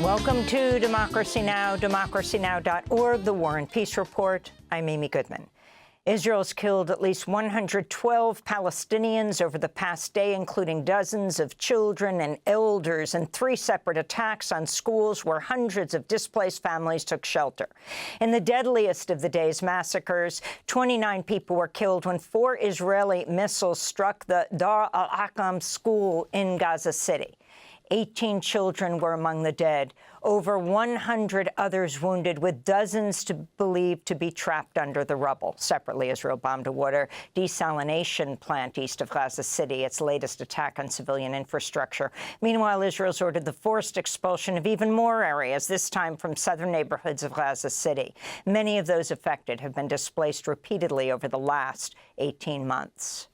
Welcome to Democracy Now!, democracynow.org, the War and Peace Report. I'm Amy Goodman. Israel's killed at least 112 Palestinians over the past day, including dozens of children and elders, and 3 separate attacks on schools where hundreds of displaced families took shelter. In the deadliest of the day's massacres, 29 people were killed when 4 Israeli missiles struck the Dar al-Aqam school in Gaza City. 18 children were among the dead, over 100 others wounded, with dozens believed to be trapped under the rubble. Separately, Israel bombed a water desalination plant east of Gaza City, its latest attack on civilian infrastructure. Meanwhile, Israel's ordered the forced expulsion of even more areas, this time from southern neighborhoods of Gaza City. Many of those affected have been displaced repeatedly over the last 18 months.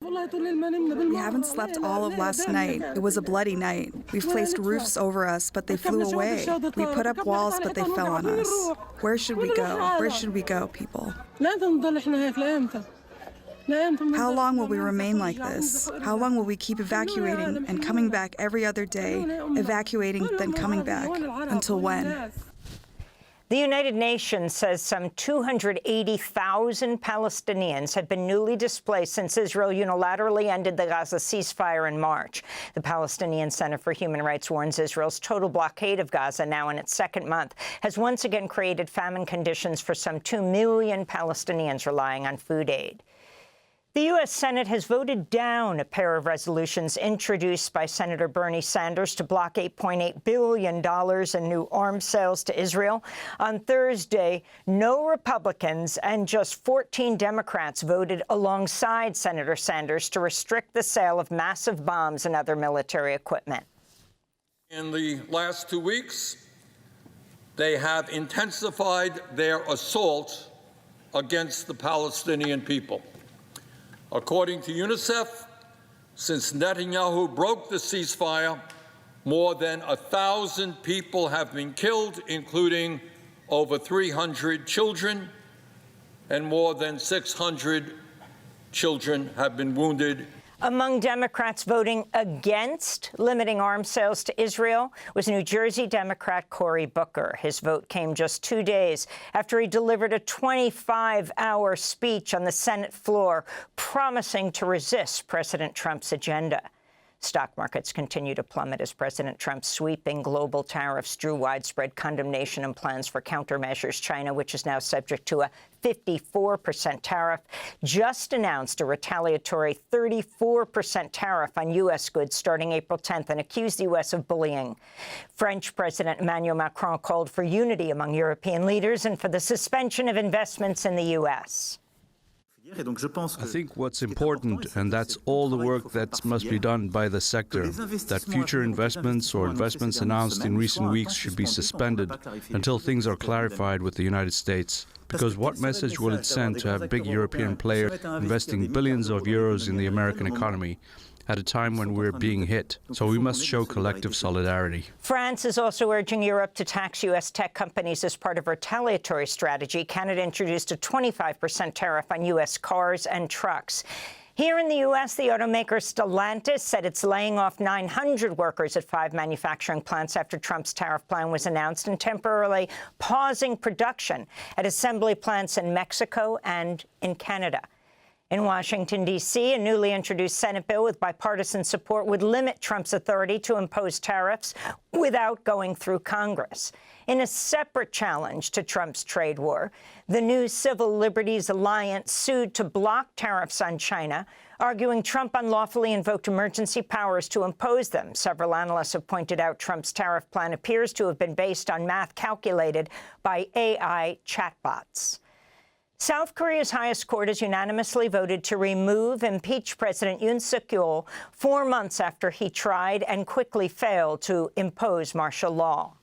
We haven't slept all of last night. It was a bloody night. We've placed roofs over us, but they flew away. We put up walls, but they fell on us. Where should we go? Where should we go, people? How long will we remain like this? How long will we keep evacuating and coming back every other day, evacuating, then coming back? Until when? The United Nations says some 280,000 Palestinians have been newly displaced since Israel unilaterally ended the Gaza ceasefire in March. The Palestinian Center for Human Rights warns Israel's total blockade of Gaza, now in its 2nd month, has once again created famine conditions for some 2 million Palestinians relying on food aid. The U.S. Senate has voted down a pair of resolutions introduced by Senator Bernie Sanders to block $8.8 billion in new arms sales to Israel. On Thursday, no Republicans and just 14 Democrats voted alongside Senator Sanders to restrict the sale of massive bombs and other military equipment. In the last 2 weeks, they have intensified their assault against the Palestinian people. According to UNICEF, since Netanyahu broke the ceasefire, more than 1,000 people have been killed, including over 300 children, and more than 600 children have been wounded. Among Democrats voting against limiting arms sales to Israel was New Jersey Democrat Cory Booker. His vote came just 2 days after he delivered a 25-hour speech on the Senate floor promising to resist President Trump's agenda. Stock markets continue to plummet as President Trump's sweeping global tariffs drew widespread condemnation and plans for countermeasures. China, which is now subject to a 54% tariff, just announced a retaliatory 34% tariff on U.S. goods starting April 10th and accused the U.S. of bullying. French President Emmanuel Macron called for unity among European leaders and for the suspension of investments in the U.S. I think what's important, and that's all the work that must be done by the sector, that future investments or investments announced in recent weeks should be suspended until things are clarified with the United States. Because what message will it send to have big European players investing billions of euros in the American economy at a time when we're being hit? So we must show collective solidarity. France is also urging Europe to tax U.S. tech companies as part of a retaliatory strategy. Canada introduced a 25% tariff on U.S. cars and trucks. Here in the U.S., the automaker Stellantis said it's laying off 900 workers at 5 manufacturing plants after Trump's tariff plan was announced and temporarily pausing production at assembly plants in Mexico and in Canada. In Washington, D.C., a newly introduced Senate bill with bipartisan support would limit Trump's authority to impose tariffs without going through Congress. In a separate challenge to Trump's trade war, the new Civil Liberties Alliance sued to block tariffs on China, arguing Trump unlawfully invoked emergency powers to impose them. Several analysts have pointed out Trump's tariff plan appears to have been based on math calculated by AI chatbots. South Korea's highest court has unanimously voted to remove impeached President Yoon Suk-yeol 4 months after he tried and quickly failed to impose martial law.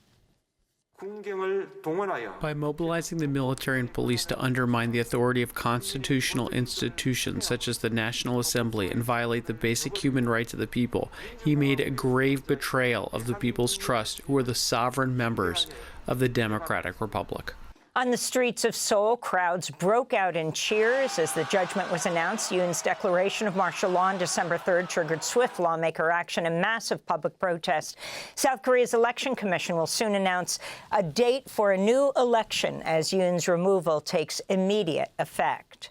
By mobilizing the military and police to undermine the authority of constitutional institutions such as the National Assembly and violate the basic human rights of the people, he made a grave betrayal of the people's trust, who are the sovereign members of the Democratic Republic. On the streets of Seoul, crowds broke out in cheers as the judgment was announced. Yoon's declaration of martial law on December 3rd triggered swift lawmaker action and massive public protest. South Korea's election commission will soon announce a date for a new election as Yoon's removal takes immediate effect.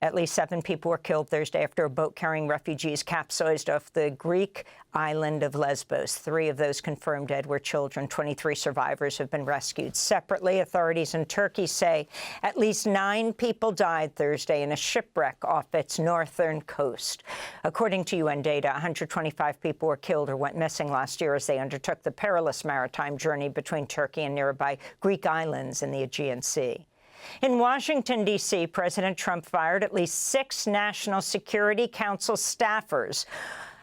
At least 7 people were killed Thursday after a boat carrying refugees capsized off the Greek island of Lesbos. 3 of those confirmed dead were children. 23 survivors have been rescued. Separately, authorities in Turkey say at least 9 people died Thursday in a shipwreck off its northern coast. According to UN data, 125 people were killed or went missing last year as they undertook the perilous maritime journey between Turkey and nearby Greek islands in the Aegean Sea. In Washington, D.C., President Trump fired at least 6 National Security Council staffers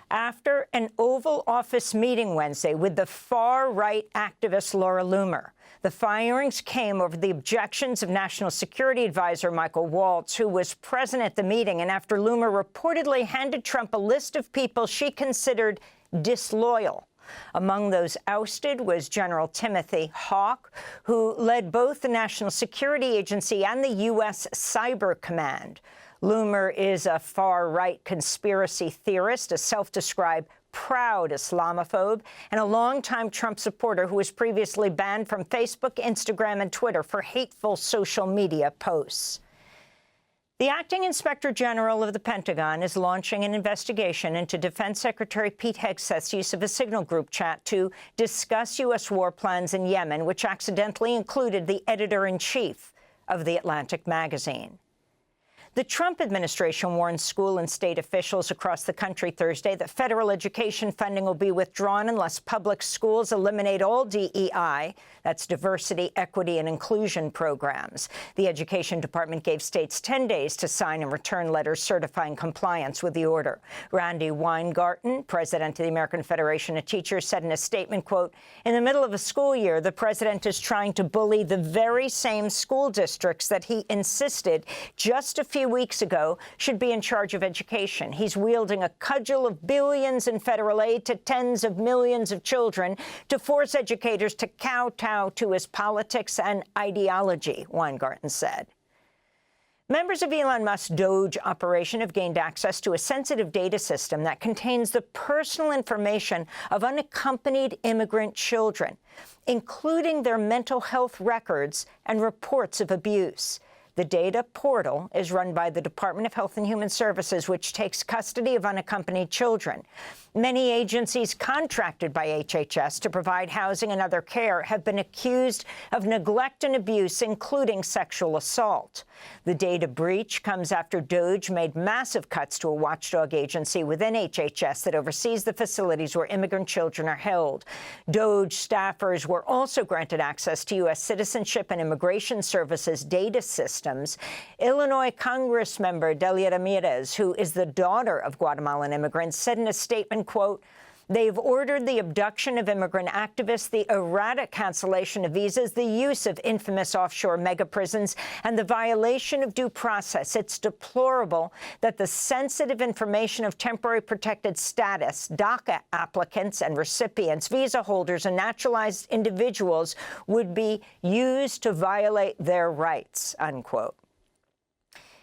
after an Oval Office meeting Wednesday with the far-right activist Laura Loomer. The firings came over the objections of National Security Advisor Michael Waltz, who was present at the meeting, and after Loomer reportedly handed Trump a list of people she considered disloyal. Among those ousted was General Timothy Hawk, who led both the National Security Agency and the U.S. Cyber Command. Loomer is a far-right conspiracy theorist, a self-described proud Islamophobe, and a longtime Trump supporter who was previously banned from Facebook, Instagram, and Twitter for hateful social media posts. The acting inspector general of the Pentagon is launching an investigation into Defense Secretary Pete Hegseth's use of a Signal group chat to discuss U.S. war plans in Yemen, which accidentally included the editor-in-chief of The Atlantic magazine. The Trump administration warned school and state officials across the country Thursday that federal education funding will be withdrawn unless public schools eliminate all DEI, that's diversity, equity, and inclusion programs. The Education Department gave states 10 days to sign and return letters certifying compliance with the order. Randy Weingarten, president of the American Federation of Teachers, said in a statement, quote, "In the middle of a school year, the president is trying to bully the very same school districts that he insisted just a few weeks ago should be in charge of education. He's wielding a cudgel of billions in federal aid to tens of millions of children to force educators to kowtow to his politics and ideology," Weingarten said. Members of Elon Musk's Doge operation have gained access to a sensitive data system that contains the personal information of unaccompanied immigrant children, including their mental health records and reports of abuse. The data portal is run by the Department of Health and Human Services, which takes custody of unaccompanied children. Many agencies contracted by HHS to provide housing and other care have been accused of neglect and abuse, including sexual assault. The data breach comes after Doge made massive cuts to a watchdog agency within HHS that oversees the facilities where immigrant children are held. Doge staffers were also granted access to U.S. Citizenship and Immigration Services data systems. Illinois Congressmember Delia Ramirez, who is the daughter of Guatemalan immigrants, said in a statement, quote, "They've ordered the abduction of immigrant activists, the erratic cancellation of visas, the use of infamous offshore mega-prisons, and the violation of due process. It's deplorable that the sensitive information of temporary protected status, DACA applicants and recipients, visa holders, and naturalized individuals would be used to violate their rights," unquote.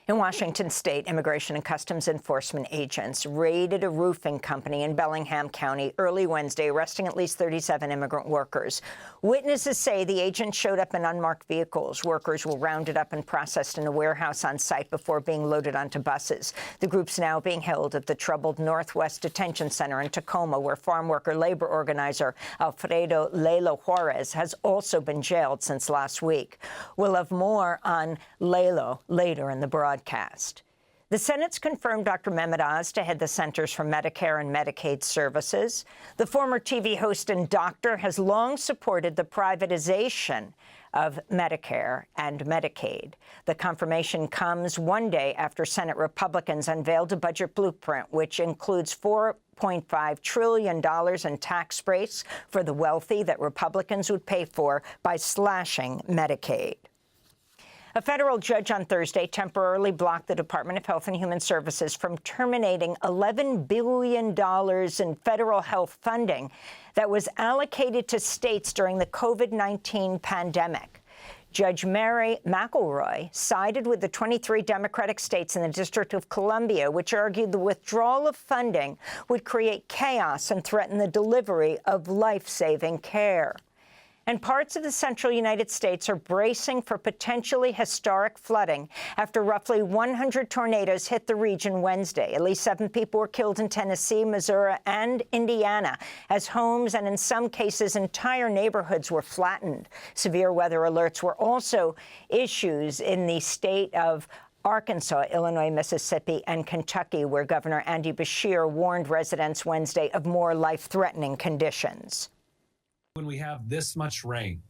In Washington state, Immigration and Customs Enforcement agents raided a roofing company in Bellingham County early Wednesday, arresting at least 37 immigrant workers. Witnesses say the agents showed up in unmarked vehicles. Workers were rounded up and processed in a warehouse on site before being loaded onto buses. The group's now being held at the troubled Northwest Detention Center in Tacoma, where farm worker labor organizer Alfredo Lelo Juarez has also been jailed since last week. We'll have more on Lelo later in the broadcast. The Senate's confirmed Dr. Mehmet Oz to head the Centers for Medicare and Medicaid Services. The former TV host and doctor has long supported the privatization of Medicare and Medicaid. The confirmation comes one day after Senate Republicans unveiled a budget blueprint, which includes $4.5 trillion in tax breaks for the wealthy that Republicans would pay for by slashing Medicaid. A federal judge on Thursday temporarily blocked the Department of Health and Human Services from terminating $11 billion in federal health funding that was allocated to states during the COVID-19 pandemic. Judge Mary McElroy sided with the 23 Democratic states in the District of Columbia, which argued the withdrawal of funding would create chaos and threaten the delivery of life-saving care. And parts of the central United States are bracing for potentially historic flooding after roughly 100 tornadoes hit the region Wednesday. At least 7 people were killed in Tennessee, Missouri, and Indiana as homes and, in some cases, entire neighborhoods were flattened. Severe weather alerts were also issued in the state of Arkansas, Illinois, Mississippi, and Kentucky, where Governor Andy Beshear warned residents Wednesday of more life-threatening conditions. When we have this much rain,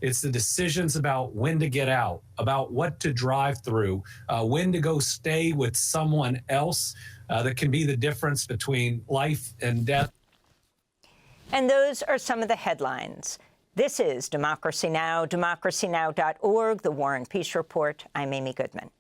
it's the decisions about when to get out, about what to drive through, when to go stay with someone else that can be the difference between life and death. And those are some of the headlines. This is Democracy Now!, democracynow.org, The War and Peace Report. I'm Amy Goodman.